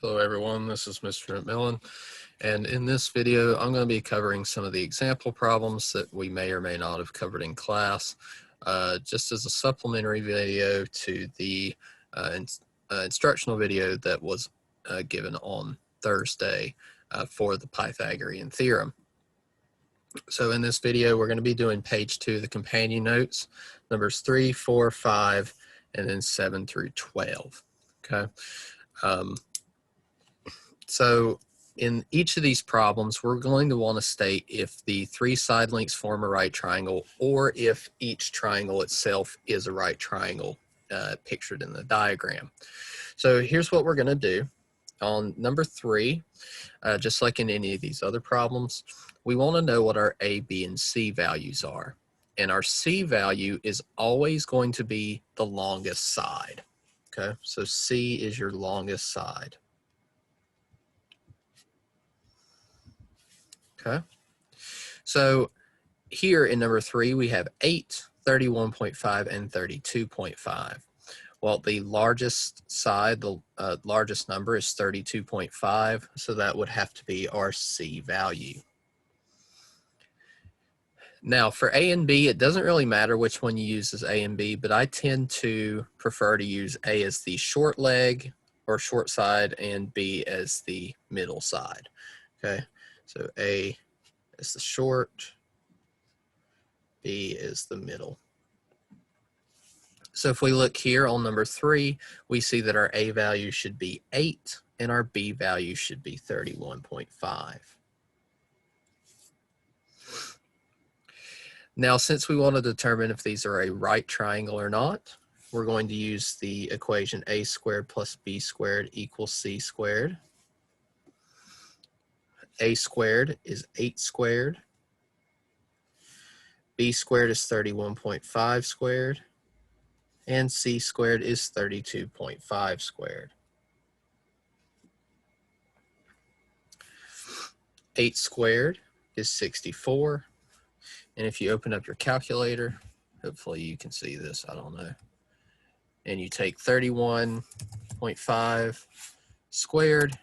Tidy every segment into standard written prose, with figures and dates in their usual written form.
Hello everyone, this is Mr. McMillan, and in this video I'm going to be covering some of the example problems that we may or may not have covered in class, just as a supplementary video to the instructional video that was given on Thursday for the Pythagorean theorem. So in this video we're going to be doing page 2 of the companion notes, numbers 3, 4, 5, and then 7 through 12. Okay. So in each of these problems, we're going to want to state if the three side lengths form a right triangle or if each triangle itself is a right triangle pictured in the diagram. So here's what we're going to do. On number 3, just like in any of these other problems, we want to know what our A, B, and C values are. And our C value is always going to be the longest side. Okay, so C is your longest side. Okay, so here in number 3, we have 8, 31.5, and 32.5. Well, the largest side, the largest number is 32.5, so that would have to be our C value. Now, for A and B, it doesn't really matter which one you use as A and B, but I tend to prefer to use A as the short leg or short side and B as the middle side. Okay, so A is the short, B is the middle. So if we look here on number 3, we see that our A value should be 8 and our B value should be 31.5. Now, since we want to determine if these are a right triangle or not, we're going to use the equation A squared plus B squared equals C squared. A squared is 8 squared. B squared is 31.5 squared. And C squared is 32.5 squared. 8 squared is 64. And if you open up your calculator, hopefully you can see this, I don't know. And you take 31.5 squared,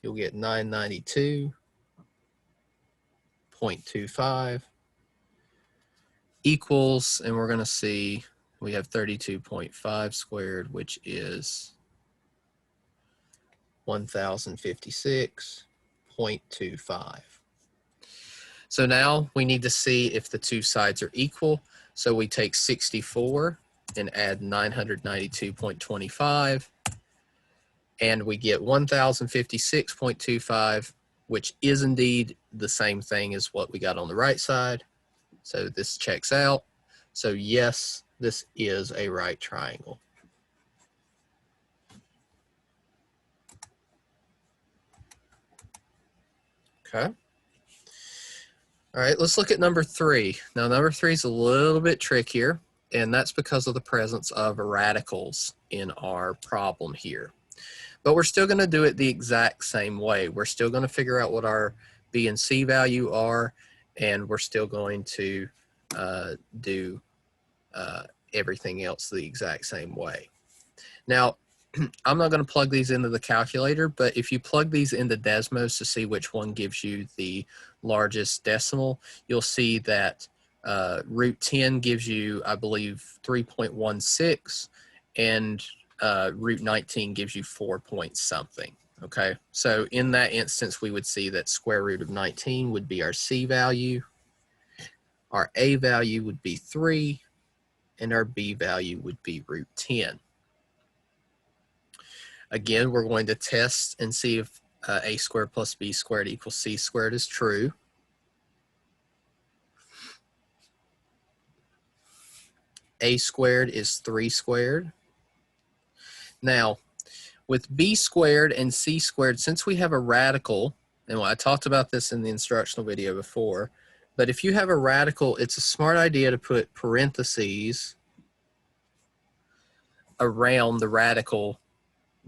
you'll get 992.25 equals, and we're going to see we have 32.5 squared, which is 1056.25. So now we need to see if the two sides are equal. So we take 64 and add 992.25, and we get 1056.25, which is indeed the same thing as what we got on the right side. So this checks out. So yes, this is a right triangle. Okay. All right, let's look at number 3. Now, number 3 is a little bit trickier, and that's because of the presence of radicals in our problem here. But we're still going to do it the exact same way. We're still going to figure out what our B and C value are, and we're still going to do everything else the exact same way. Now, I'm not going to plug these into the calculator, but if you plug these into Desmos to see which one gives you the largest decimal, you'll see that root 10 gives you, I believe, 3.16, and root 19 gives you 4 point something. Okay, so in that instance, we would see that square root of 19 would be our C value, our A value would be 3, and our B value would be root 10. Again, we're going to test and see if A squared plus B squared equals C squared is true. A squared is 3 squared. Now, with B squared and C squared, since we have a radical, and I talked about this in the instructional video before, but if you have a radical, it's a smart idea to put parentheses around the radical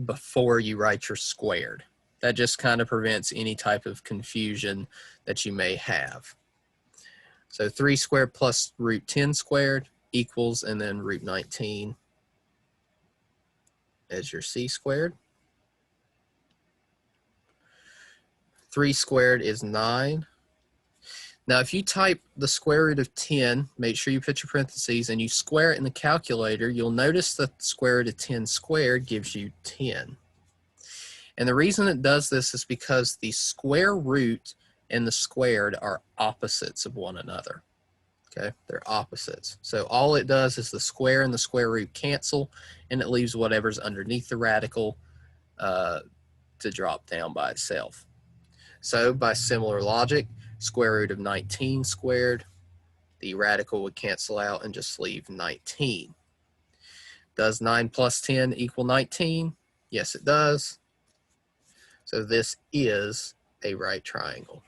before you write your squared. That just kind of prevents any type of confusion that you may have. So 3 squared plus root 10 squared equals, and then root 19 as your C squared. 3 squared is 9. Now, if you type the square root of 10, make sure you put your parentheses, and you square it in the calculator, you'll notice that the square root of 10 squared gives you 10. And the reason it does this is because the square root and the squared are opposites of one another. Okay, they're opposites. So all it does is the square and the square root cancel, and it leaves whatever's underneath the radical to drop down by itself. So by similar logic, square root of 19 squared, the radical would cancel out and just leave 19. Does 9 plus 10 equal 19? Yes, it does. So this is a right triangle.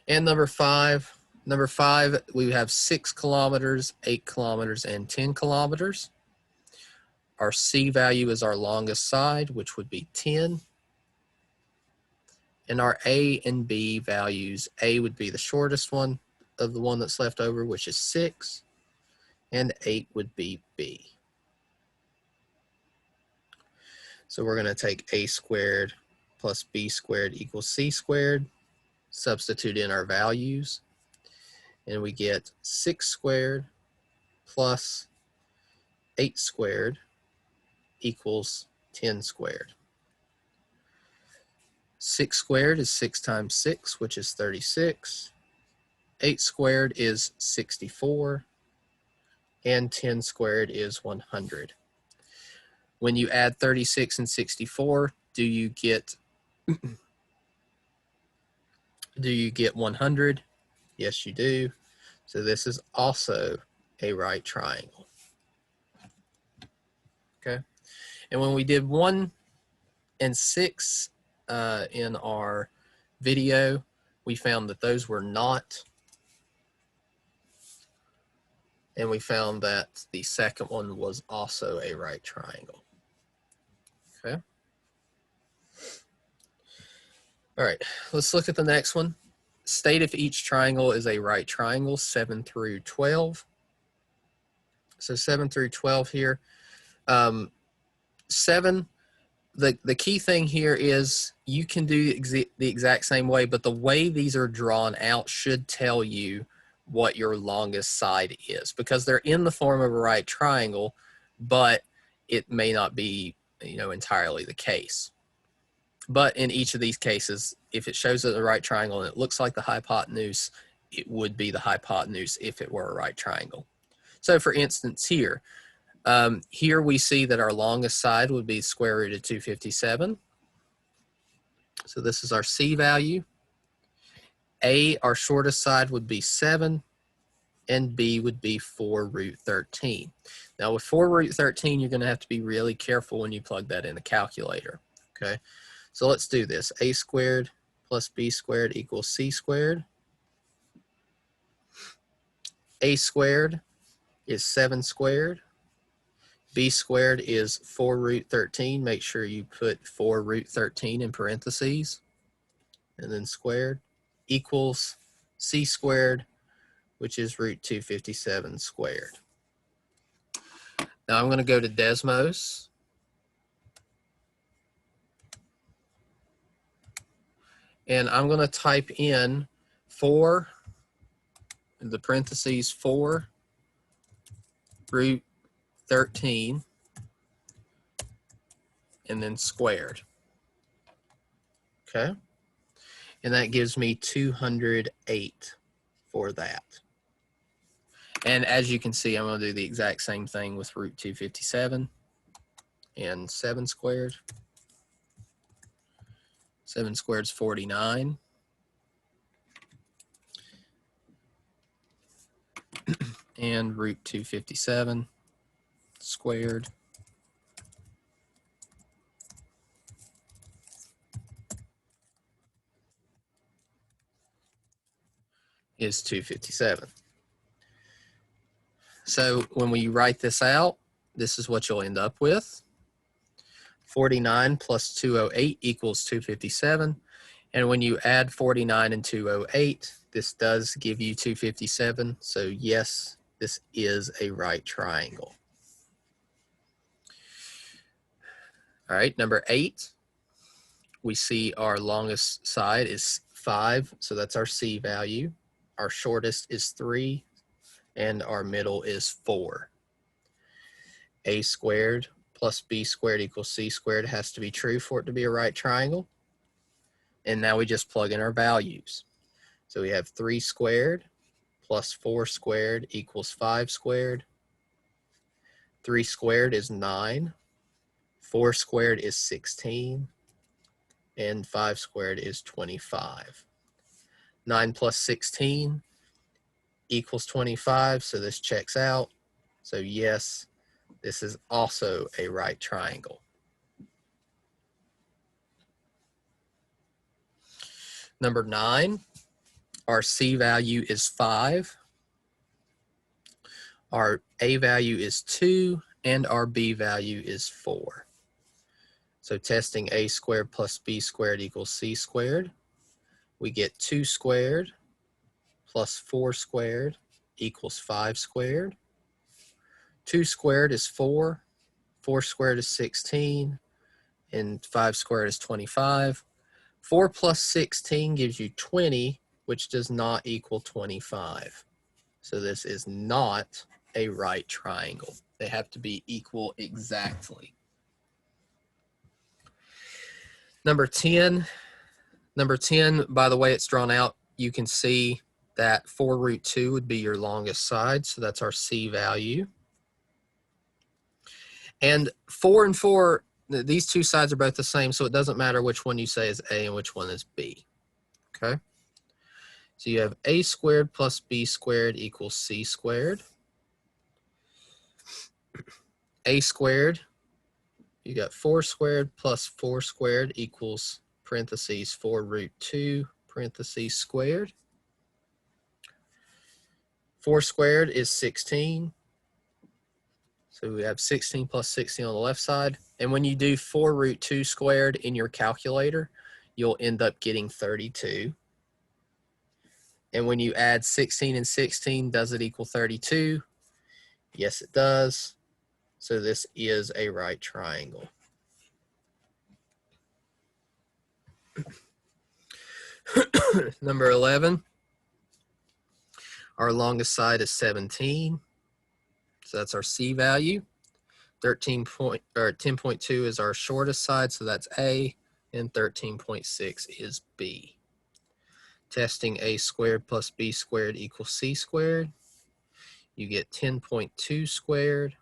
And number five, we have 6 kilometers, 8 kilometers, and 10 kilometers. Our C value is our longest side, which would be 10. And our A and B values, A would be the shortest one of the one that's left over, which is 6, and 8 would be B. So we're going to take A squared plus B squared equals C squared, substitute in our values, and we get 6 squared plus 8 squared equals 10 squared. 6 squared is 6 times 6, which is 36. 8 squared is 64. And 10 squared is 100. When you add 36 and 64, do you get 100? Yes, you do. So this is also a right triangle. Okay. And when we did 1 and 6 in our video, we found that those were not. And we found that the second one was also a right triangle. Okay. All right, let's look at the next one. State if each triangle is a right triangle, 7 through 12. So 7 through 12 here. 7, the key thing here is you can do the exact same way, but the way these are drawn out should tell you what your longest side is, because they're in the form of a right triangle, but it may not be, entirely the case. But in each of these cases, if it shows as a right triangle and it looks like the hypotenuse, it would be the hypotenuse if it were a right triangle. So for instance here, here we see that our longest side would be square root of 257. So this is our C value. A, our shortest side, would be 7, and B would be 4 root 13. Now with 4 root 13, you're going to have to be really careful when you plug that in the calculator. Okay, so let's do this. A squared plus B squared equals C squared. A squared is 7 squared. B squared is 4 root 13. Make sure you put 4 root 13 in parentheses, and then squared, equals C squared, which is root 257 squared. Now I'm going to go to Desmos. And I'm going to type in 4, in the parentheses, 4 root 13, and then squared. Okay? And that gives me 208 for that. And as you can see, I'm going to do the exact same thing with root 257 and 7 squared. 7 squared is 49. And root 257 squared is 257. So when we write this out, this is what you'll end up with. 49 plus 208 equals 257. And when you add 49 and 208, this does give you 257. So yes, this is a right triangle. All right, number 8, we see our longest side is 5, so that's our C value. Our shortest is 3, and our middle is 4. A squared plus B squared equals C squared has to be true for it to be a right triangle. And now we just plug in our values. So we have 3 squared plus 4 squared equals 5 squared. 3 squared is 9. 4 squared is 16. And 5 squared is 25. 9 plus 16 equals 25, so this checks out. So yes, this is also a right triangle. Number 9, our C value is 5. Our A value is 2, and our B value is 4. So testing A squared plus B squared equals C squared, we get 2 squared plus 4 squared equals 5 squared. 2 squared is 4, 4 squared is 16, and 5 squared is 25. 4 plus 16 gives you 20, which does not equal 25. So this is not a right triangle. They have to be equal exactly. Number 10, by the way it's drawn out, you can see that 4 root 2 would be your longest side, so that's our C value. And 4 and 4, these two sides are both the same, so it doesn't matter which one you say is A and which one is B. Okay? So you have A squared plus B squared equals C squared. A squared, you got 4 squared plus 4 squared equals parentheses 4 root 2 parentheses squared. 4 squared is 16. So we have 16 plus 16 on the left side. And when you do 4 root 2 squared in your calculator, you'll end up getting 32. And when you add 16 and 16, does it equal 32? Yes, it does. So this is a right triangle. Number 11, our longest side is 17. So that's our C value. 10.2 is our shortest side, so that's A, and 13.6 is B. Testing A squared plus B squared equals C squared. You get 10.2 squared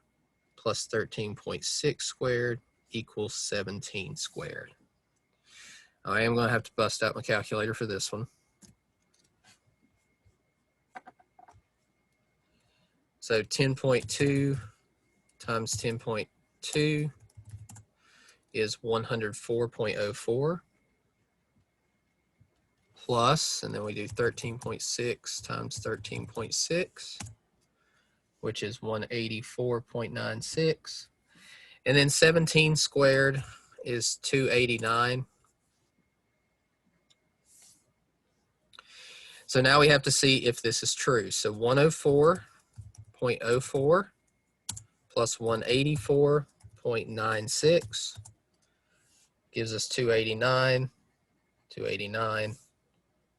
plus 13.6 squared equals 17 squared. I am going to have to bust out my calculator for this one. So 10.2 times 10.2 is 104.04 plus, and then we do 13.6 times 13.6, which is 184.96. And then 17 squared is 289. So now we have to see if this is true. So 104.04 plus 184.96 gives us 289.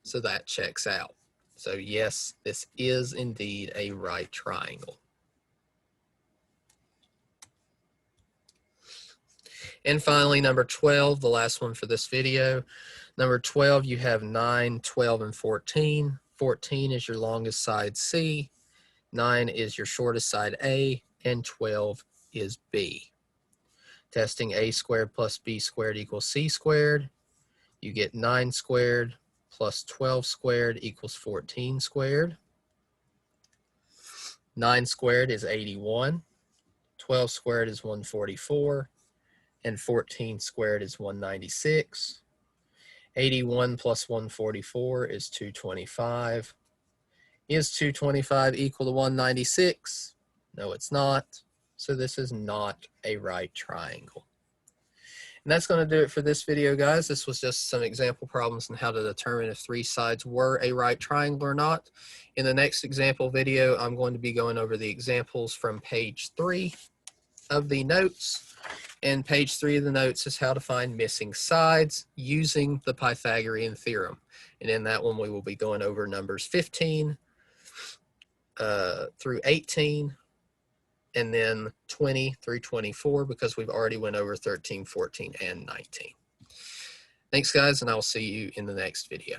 So that checks out. So yes, this is indeed a right triangle. And finally, number 12, the last one for this video. Number 12, you have 9, 12, and 14. 14 is your longest side C, 9 is your shortest side A, and 12 is B. Testing A squared plus B squared equals C squared. You get 9 squared plus 12 squared equals 14 squared. 9 squared is 81. 12 squared is 144. And 14 squared is 196. 81 plus 144 is 225. Is 225 equal to 196? No, it's not. So this is not a right triangle. And that's going to do it for this video, guys. This was just some example problems on how to determine if 3 sides were a right triangle or not. In the next example video, I'm going to be going over the examples from page 3 of the notes. And page 3 of the notes is how to find missing sides using the Pythagorean theorem. And in that one, we will be going over numbers 15 through 18, and then 20 through 24, because we've already went over 13, 14, and 19. Thanks, guys, and I'll see you in the next video.